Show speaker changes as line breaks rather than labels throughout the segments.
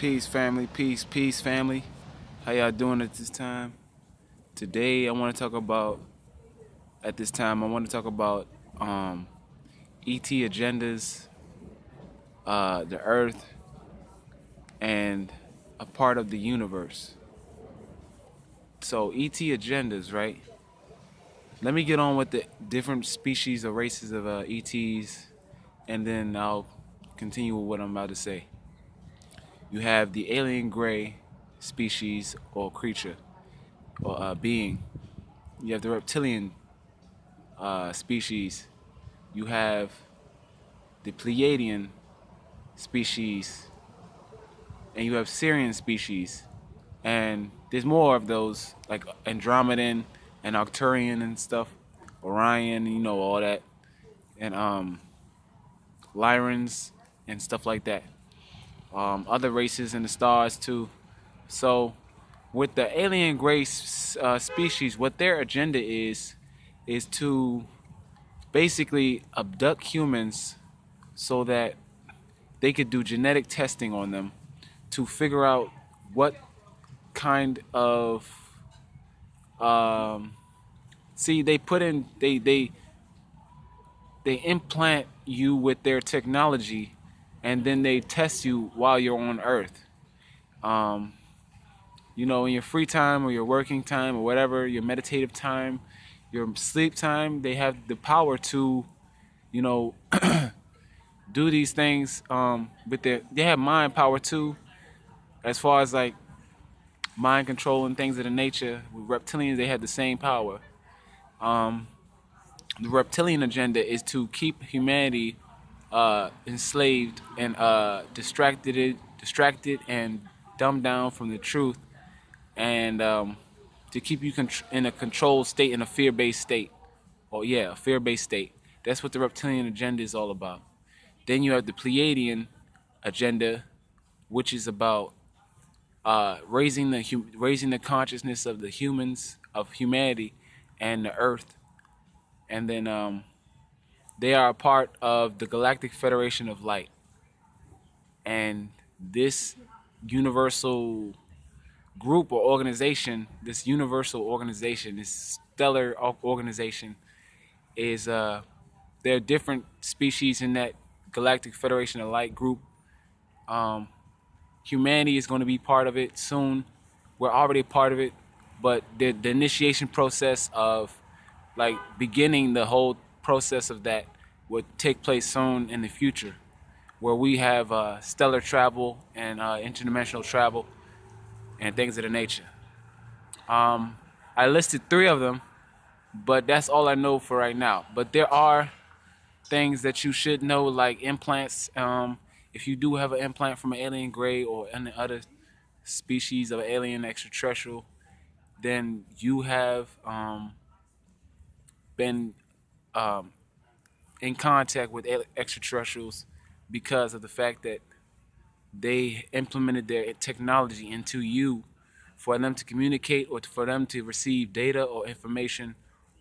Peace, family. Peace, family. How y'all doing at this time? Today, I want to talk about. At this time, I want to talk about ET agendas, the Earth, and a part of the universe. So, ET agendas, right? Let me get on with the different species or races of ETs, and then I'll continue with what I'm about to say. You have the alien gray species or creature or being. You have the reptilian species. You have the Pleiadian species, and you have Sirian species. And there's more of those, like Andromedan and Arcturian and stuff, Orion, all that, and Lyrans and stuff like that. Other races in the stars too. So, with the alien gray species, what their agenda is to basically abduct humans so that they could do genetic testing on them to figure out what kind of see they put in they implant you with their technology, and then they test you while you're on Earth. um, in your free time or your working time or whatever, your meditative time, your sleep time, they have the power to you know do these things with they have mind power too, as far as like mind control and things of the nature. With reptilians, they have the same power. um, the reptilian agenda is to keep humanity enslaved and distracted and dumbed down from the truth, and to keep you in a controlled state, in a fear-based state. A fear-based state. That's what the reptilian agenda is all about. Then you have the Pleiadian agenda, which is about raising the consciousness of the humans, of humanity, and the Earth. And then they are a part of the Galactic Federation of Light. And this universal group or organization, this universal organization, this stellar organization, is there are different species in that Galactic Federation of Light group. Um, Humanity is going to be part of it soon. We're already a part of it, but the initiation process of like beginning the whole process of that would take place soon in the future, where we have stellar travel and interdimensional travel and things of the nature. I listed three of them, but that's all I know for right now. But there are things that you should know, like implants. If you do have an implant from an alien gray or any other species of alien extraterrestrial, then you have been um, in contact with extraterrestrials because of the fact that they implemented their technology into you for them to communicate or for them to receive data or information,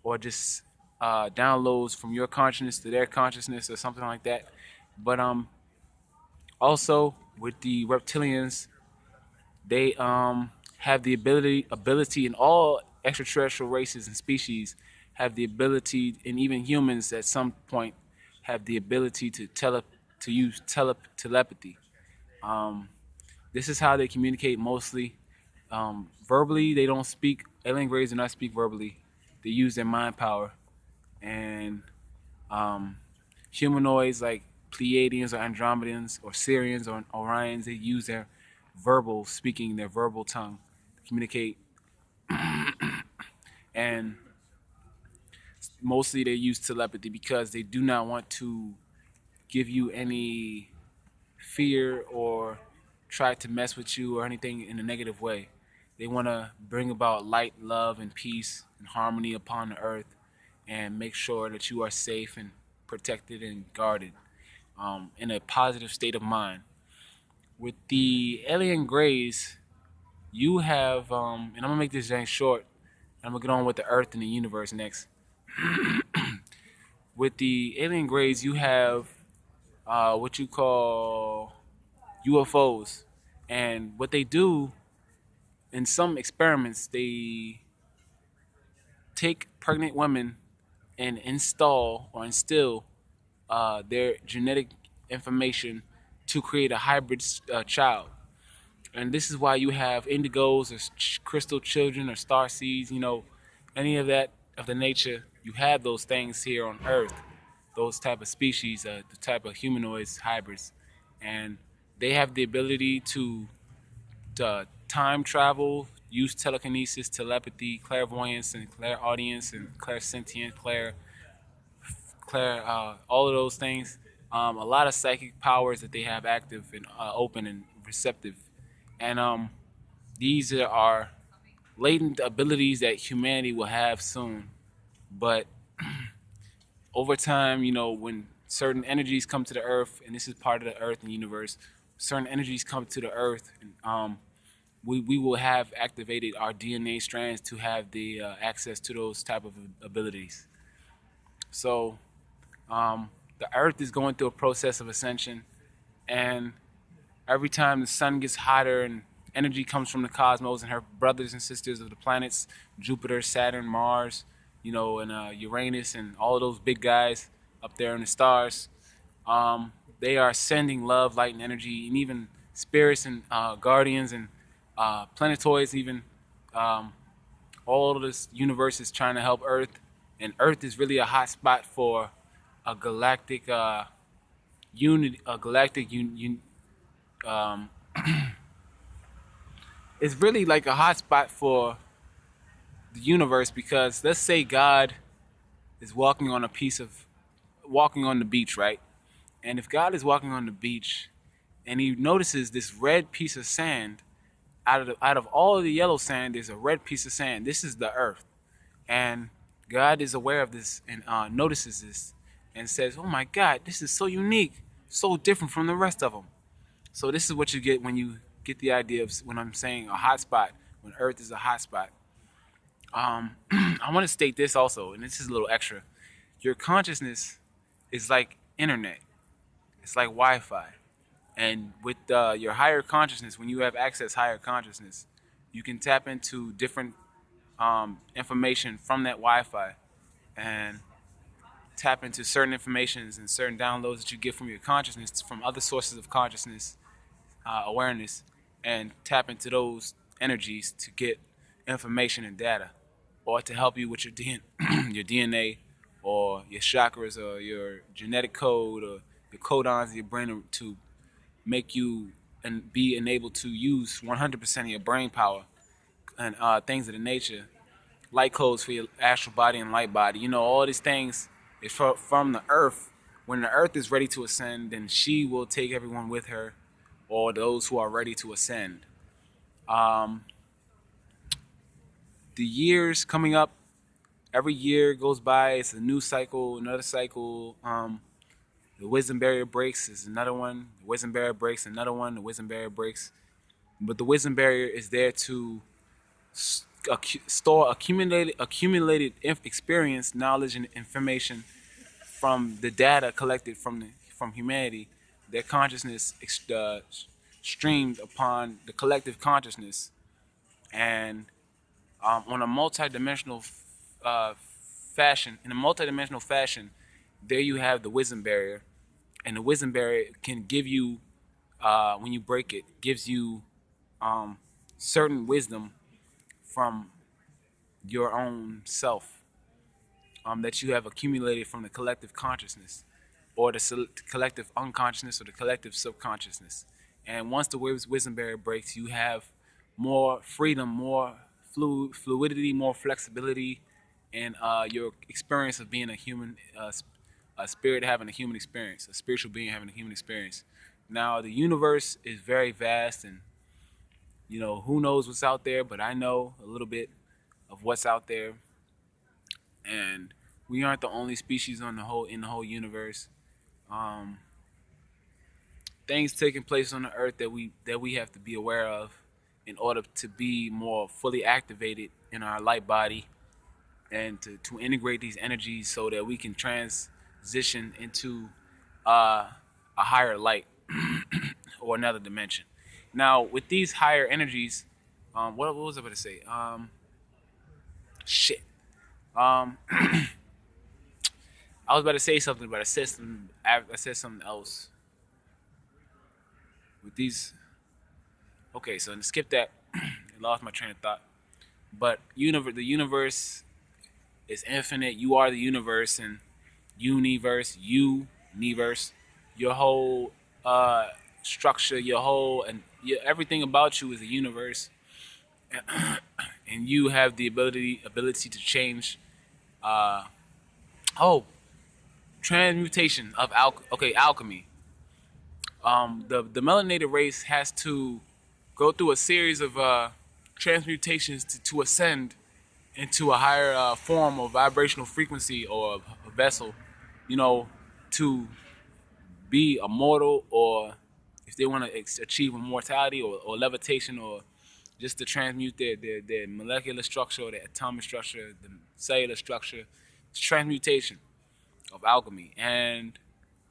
or just downloads from your consciousness to their consciousness or something like that. But also with the reptilians, they have the ability, and all extraterrestrial races and species have the ability, and even humans at some point have the ability to use telepathy. Um, this is how they communicate mostly. Verbally, they don't speak. Alien grays do not speak verbally. They use their mind power. And humanoids like Pleiadians or Andromedans or Sirians or Orions, they use their verbal speaking, their verbal tongue to communicate. And mostly they use telepathy because they do not want to give you any fear or try to mess with you or anything in a negative way. They want to bring about light, love, and peace and harmony upon the earth, and make sure that you are safe and protected and guarded in a positive state of mind. With the alien grays, you have, and I'm going to make this very short, and I'm going to get on with the earth and the universe next. With the alien grays, you have what you call UFOs. And what they do in some experiments, they take pregnant women and install or instill their genetic information to create a hybrid child. And this is why you have indigos or crystal children or star seeds, any of that of the nature. You have those things here on Earth, those type of species, the type of humanoids, hybrids, and they have the ability to time travel, use telekinesis, telepathy, clairvoyance, and clairaudience, and clairsentient, all of those things. A lot of psychic powers that they have active and open and receptive, and these are latent abilities that humanity will have soon. But over time, when certain energies come to the Earth, and this is part of the Earth and universe, certain energies come to the Earth, and we will have activated our DNA strands to have the access to those type of abilities. So the Earth is going through a process of ascension, and every time the sun gets hotter and energy comes from the cosmos and her brothers and sisters of the planets, Jupiter, Saturn, Mars, and Uranus and all of those big guys up there in the stars, they are sending love, light, and energy, and even spirits and guardians and planetoids, even all of this universe is trying to help Earth, and Earth is really a hot spot for a galactic unity, a galactic um, it's really like a hot spot for the universe, because let's say God is walking on the beach, right? And if God is walking on the beach and he notices this red piece of sand, out of all of the yellow sand, there's a red piece of sand. This is the Earth, and God is aware of this and notices this and says, "Oh my God, this is so unique, so different from the rest of them." So this is what you get when you get the idea of when I'm saying a hot spot, when Earth is a hot spot. I want to state this also, and this is a little extra. Your consciousness is like internet. It's like Wi-Fi. And with your higher consciousness, when you have access higher consciousness, you can tap into different information from that Wi-Fi and tap into certain informations and certain downloads that you get from your consciousness, from other sources of consciousness, awareness, and tap into those energies to get information and data, or to help you with your your DNA, or your chakras, or your genetic code, or your codons of your brain, to make you and be enabled to use 100% of your brain power and things of the nature, light codes for your astral body and light body. All these things is from the Earth. When the Earth is ready to ascend, then she will take everyone with her, or those who are ready to ascend. Um, the years coming up, every year goes by, it's a new cycle, another cycle. The wisdom barrier breaks is another one. The wisdom barrier breaks, another one. The wisdom barrier breaks. But the wisdom barrier is there to store accumulated experience, knowledge, and information from the data collected from humanity. Their consciousness streamed upon the collective consciousness, and on a multidimensional fashion. In a multidimensional fashion, there you have the wisdom barrier, and the wisdom barrier can give you, when you break it, gives you certain wisdom from your own self, that you have accumulated from the collective consciousness, or the collective unconsciousness, or the collective subconsciousness. And once the wisdom barrier breaks, you have more freedom, more fluidity, more flexibility, and your experience of being a human, a spirit having a human experience, a spiritual being having a human experience. Now, the universe is very vast, and who knows what's out there, but I know a little bit of what's out there, and we aren't the only species in the whole universe. Um, Things taking place on the earth that we have to be aware of in order to be more fully activated in our light body, and to integrate these energies so that we can transition into a higher light or another dimension. Now, with these higher energies, what was I about to say? Shit. Um, I was about to say something, but I said something else. With these, okay, so skip that. I lost my train of thought. But the universe is infinite. You are the universe, and universe, your whole structure, your whole everything about you is a universe, and you have the ability to change. Uh, oh, transmutation of alchemy. The melanated race has to go through a series of transmutations to ascend into a higher form of vibrational frequency or a vessel, you know, to be immortal, or if they want to achieve immortality or levitation, or just to transmute their molecular structure or their atomic structure, the cellular structure. It's transmutation of alchemy. And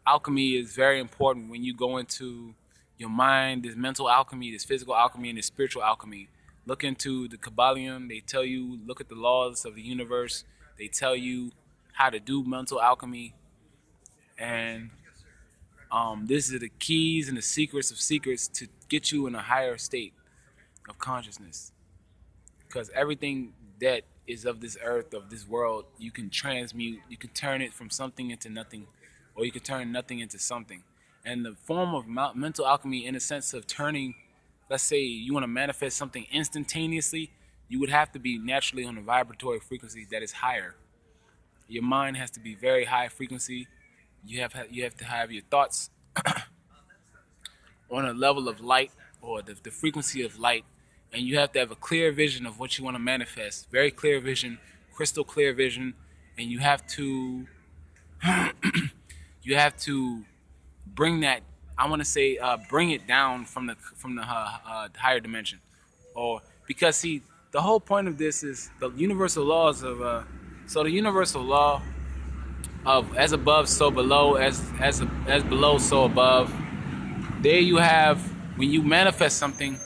alchemy is very important when you go into your mind. There's mental alchemy, there's physical alchemy, and there's spiritual alchemy. Look into the Kabbalion. They tell you, look at the laws of the universe. They tell you how to do mental alchemy. And these are the keys and the secrets of secrets to get you in a higher state of consciousness. Because everything that is of this earth, of this world, you can transmute. You can turn it from something into nothing, or you can turn nothing into something. And the form of mental alchemy, in a sense of turning, let's say you want to manifest something instantaneously, you would have to be naturally on a vibratory frequency that is higher. Your mind has to be very high frequency. You have to have your thoughts on a level of light, or the frequency of light, and you have to have a clear vision of what you want to manifest. Very clear vision, crystal clear vision, and you have to bring that. I want to say bring it down from the higher dimension, or because see the whole point of this is the universal laws of so the universal law of as above so below, as below so above. There you have, when you manifest something,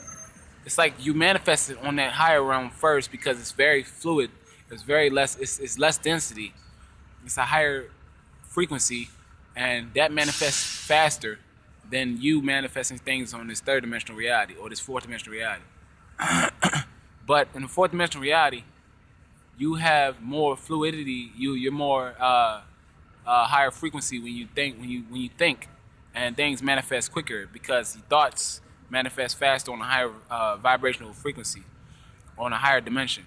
it's like you manifest it on that higher realm first because it's very fluid. It's very less. It's less density. It's a higher frequency, and that manifests faster than you manifesting things on this third dimensional reality or this fourth dimensional reality. But in the fourth dimensional reality, you have more fluidity. You're more higher frequency when you think. When you think, and things manifest quicker because thoughts manifest faster on a higher vibrational frequency, on a higher dimension.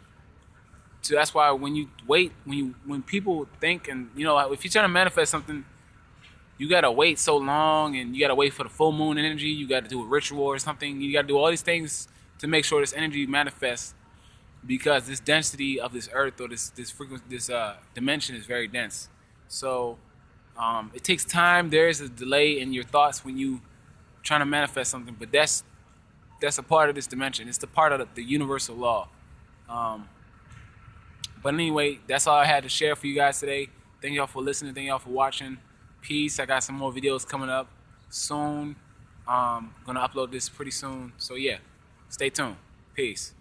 So that's why when you wait, when people think, and if you're trying to manifest something, you gotta wait so long, and you gotta wait for the full moon energy. You gotta do a ritual or something. You gotta do all these things to make sure this energy manifests, because this density of this earth, or this frequency, this dimension is very dense. So it takes time. There is a delay in your thoughts when you trying to manifest something, but that's a part of this dimension. It's the part of the universal law. But anyway, that's all I had to share for you guys today. Thank y'all for listening. Thank y'all for watching. Peace. I got some more videos coming up soon. Gonna upload this pretty soon. So yeah, stay tuned. Peace.